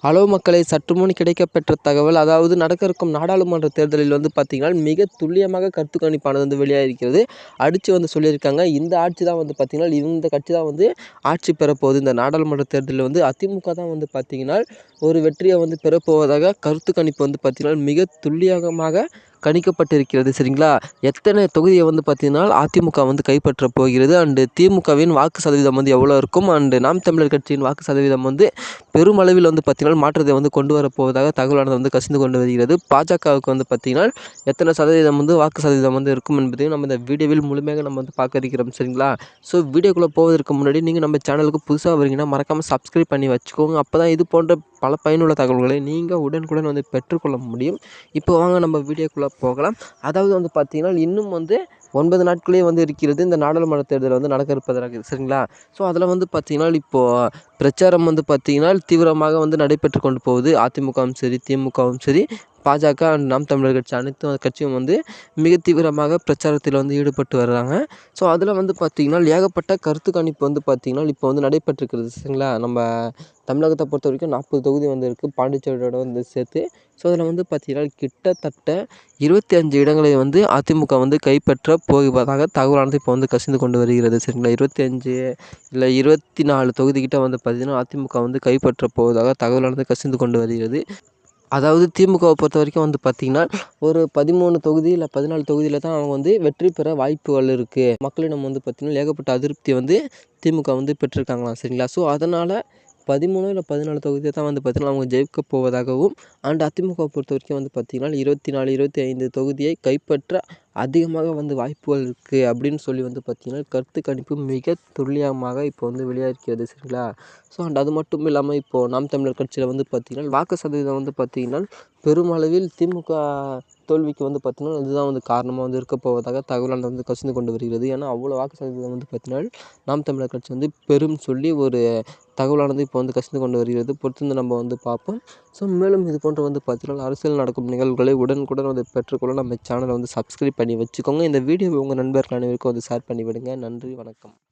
Hello மக்களை, சற்று முன் கிடைக்கப்பெற்ற தகவல், அதாவது நடக்க இருக்கும் நாடாளுமன்ற தேர்தலில் பார்த்தீங்கன்னா மிக துல்லியமாக கருத்து கணிப்பானது வெளியாகிருக்கிறது. அடித்து சொல்லியிருக்காங்க. இந்த ஆட்சி தான் பார்த்தீங்கன்னா, இந்த கட்சி தான் ஆட்சி பெறப்போகுது. இந்த நாடாளுமன்ற தேர்தலில் அதிமுக தான் பார்த்தீங்கன்னா ஒரு வெற்றியை பெறப்போவதாக கருத்து கணிப்பு பார்த்தீங்கன்னா மிக துல்லியமாக கணிக்கப்பட்டிருக்கிறது. சரிங்களா? எத்தனை தொகுதியை பார்த்தீங்கன்னா அதிமுக கைப்பற்ற போகிறது. அண்டு திமுகவின் வாக்கு சதவீதம் எவ்வளோ இருக்கும், அண்டு நாம் தமிழர் கட்சியின் வாக்கு சதவீதம் பெருமளவில் பார்த்தீங்கன்னா மாற்றத்தை கொண்டு வரப்போவதாக தகவலானது கசிந்து கொண்டு வருகிறது. பாஜகவுக்கு பார்த்தீங்கன்னா எத்தனை சதவீதம் வாக்கு சதவீதம் இருக்கும் என்பதையும் நம்ம இந்த வீடியோவில் முழுமையாக நம்ம பார்க்க இருக்கிறோம். சரிங்களா? ஸோ வீடியோக்குள்ளே போவதற்கு முன்னாடி நீங்கள் நம்ம சேனலுக்கு புதுசாக வரீங்கன்னா மறக்காமல் சப்ஸ்கிரைப் பண்ணி வச்சுக்கோங்க. அப்போ தான் இது போன்ற பல பயனுள்ள தகவல்களை நீங்கள் உடனுக்குடன் பெற்றுக்கொள்ள முடியும். இப்போ வாங்க நம்ம வீடியோக்குள்ளே போகலாம். அதாவது பார்த்தீங்கன்னா இன்னும் 9 நாட்களே இருக்கிறது இந்த நாடாளுமன்ற தேர்தல் நடக்க இருப்பதாக. சரிங்களா? ஸோ அதில் பார்த்தீங்கன்னா இப்போது பிரச்சாரம் பார்த்தீங்கன்னா தீவிரமாக நடைபெற்று கொண்டு போகுது. அதிமுகவும் சரி, திமுகவும் சரி, பாஜக அண்ட் நாம் தமிழர் கட்சி அனைத்து கட்சியும் மிக தீவிரமாக பிரச்சாரத்தில் ஈடுபட்டு வர்றாங்க. ஸோ அதில் பார்த்தீங்கன்னா ஏகப்பட்ட கருத்து கணிப்பு பார்த்தீங்கன்னா இப்போ நடைபெற்றிருக்கிறது. சரிங்களா? நம்ம தமிழகத்தை பொறுத்த வரைக்கும் 40 தொகுதி இருக்குது, பாண்டிச்சேரியோட சேர்த்து. ஸோ அதில் பார்த்தீங்கன்னா கிட்டத்தட்ட 25 இடங்களை அதிமுக கைப்பற்ற போவதாக தகவலானது இப்போ கசிந்து கொண்டு வருகிறது. சரிங்களா? 25 இல்லை 24 தொகுதிக்கிட்ட பார்த்தீங்கன்னா அதிமுக கைப்பற்ற போவதாக தகவலானது கசிந்து கொண்டு வருகிறது. அதாவது திமுகவை பொறுத்த வரைக்கும் பார்த்தீங்கன்னா ஒரு 13 தொகுதி இல்லை 14 தொகுதியில் தான் அவங்க வெற்றி பெற வாய்ப்புகள் இருக்குது. மக்களிடம் பார்த்தீங்கன்னா ஏகப்பட்ட அதிருப்தி திமுக பெற்றிருக்காங்களாம். சரிங்களா? ஸோ அதனால் 13 இல்லை 14 தொகுதியை தான் பார்த்தீங்கன்னா அவங்க ஜெயிக்க போவதாகவும், அண்ட் அதிமுகவை பொறுத்த வரைக்கும் பார்த்தீங்கன்னா 24, 25 தொகுதியை கைப்பற்ற அதிகமாக வாய்ப்புகள் இருக்குது அப்படின்னு சொல்லி பார்த்தீங்கன்னா கருத்து கணிப்பு மிக துல்லியமாக இப்போ வெளியாகிருக்கிறது. சரிங்களா? ஸோ அண்ட் அது மட்டும் இல்லாமல் இப்போது நாம் தமிழர் கட்சியில் பார்த்தீங்கன்னா வாக்கு சதவீதம் பார்த்தீங்கன்னா பெருமளவில் திமுக தோல்விக்கு பார்த்தீங்கன்னா இதுதான் காரணமாக இருக்க போவதாக தகவலானது கசிந்து கொண்டு வருகிறது. ஏன்னா அவ்வளோ வாக்கு சதவீதம் பார்த்தீங்கன்னா நாம் தமிழர் கட்சி பெரும் சொல்லி ஒரு தகவலானது இப்போ கசிந்து கொண்டு வருகிறது. பொறுத்து நம்ம பார்ப்போம். ஸோ மேலும் இது போன்ற பார்த்தீங்கன்னா அரசியல் நடக்கும் நிகழ்வுகளை உடனுக்குடன் பெற்றுக்கொள்ள நம்ம சேனலை சப்ஸ்கிரைப் பண்ணி வச்சுக்கோங்க. இந்த வீடியோவை உங்கள் நண்பர்கள் அனைவருக்கும் ஷேர் பண்ணி விடுங்க. நன்றி, வணக்கம்.